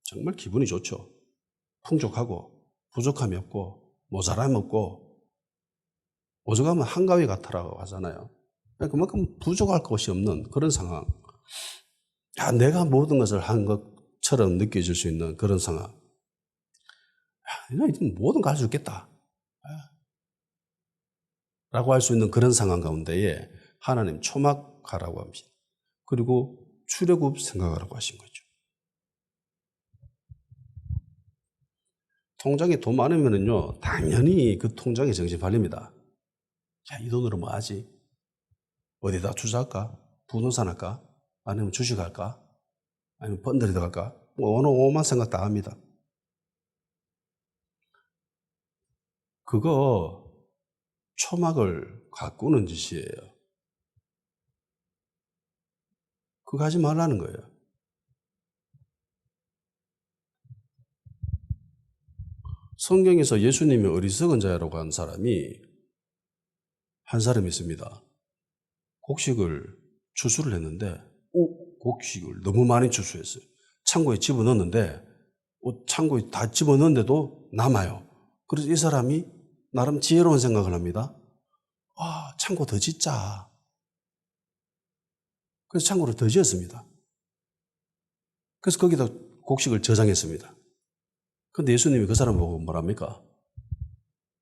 정말 기분이 좋죠. 풍족하고 부족함이 없고 모자람이 없고 오죽하면 한가위 같아라고 하잖아요. 그만큼 부족할 것이 없는 그런 상황. 내가 모든 것을 한 것처럼 느껴질 수 있는 그런 상황. 내가 이제 모든 걸 할 수 있겠다 라고 할 수 있는 그런 상황 가운데에 하나님 초막하라고 합니다. 그리고 출애굽 생각하라고 하신 거죠. 통장에 돈 많으면은요, 당연히 그 통장에 정신 팔립니다. 이 돈으로 뭐 하지? 어디다 투자할까? 부동산 할까? 아니면 주식 할까? 아니면 펀드에 들어갈까? 어느 오만 생각 다 합니다. 그거 초막을 가꾸는 짓이에요. 그거 하지 말라는 거예요. 성경에서 예수님이 어리석은 자라고 한 사람이 한 사람이 있습니다. 곡식을 추수를 했는데 곡식을 너무 많이 추수했어요. 창고에 집어넣었는데 창고에 다 집어넣었는데도 남아요. 그래서 이 사람이 나름 지혜로운 생각을 합니다. 창고 더 짓자. 그래서 창고를 더 지었습니다. 그래서 거기다 곡식을 저장했습니다. 그런데 예수님이 그 사람 보고 뭐랍니까?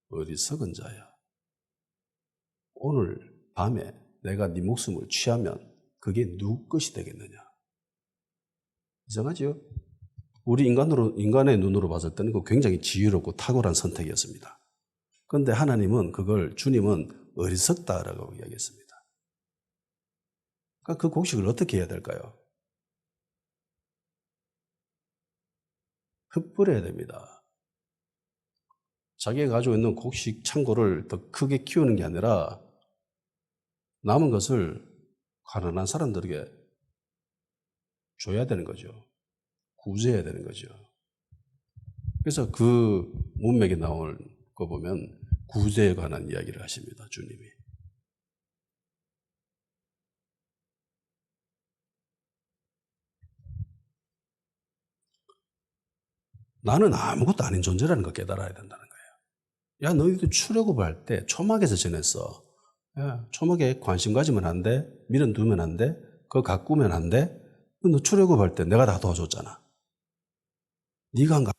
어리석은 자야. 오늘 밤에 내가 네 목숨을 취하면 그게 누구 것이 되겠느냐. 이상하지요? 우리 인간의 눈으로 봤을 때는 그 굉장히 지혜롭고 탁월한 선택이었습니다. 그런데 하나님은 주님은 어리석다라고 이야기했습니다. 그러니까 그 곡식을 어떻게 해야 될까요? 흩뿌려야 됩니다. 자기가 가지고 있는 곡식 창고를 더 크게 키우는 게 아니라 남은 것을 가난한 사람들에게 줘야 되는 거죠. 구제해야 되는 거죠. 그래서 그 문맥에 나올 거 보면 구제에 관한 이야기를 하십니다. 주님이. 나는 아무것도 아닌 존재라는 걸 깨달아야 된다는 거예요. 야, 너희들 출애굽할 때 초막에서 지냈어. 야, 초막에 관심 가지면 안 돼. 밀은 두면 안 돼. 그거 가꾸면 안 돼. 너 출애굽할 때 내가 다 도와줬잖아. 네가 한 거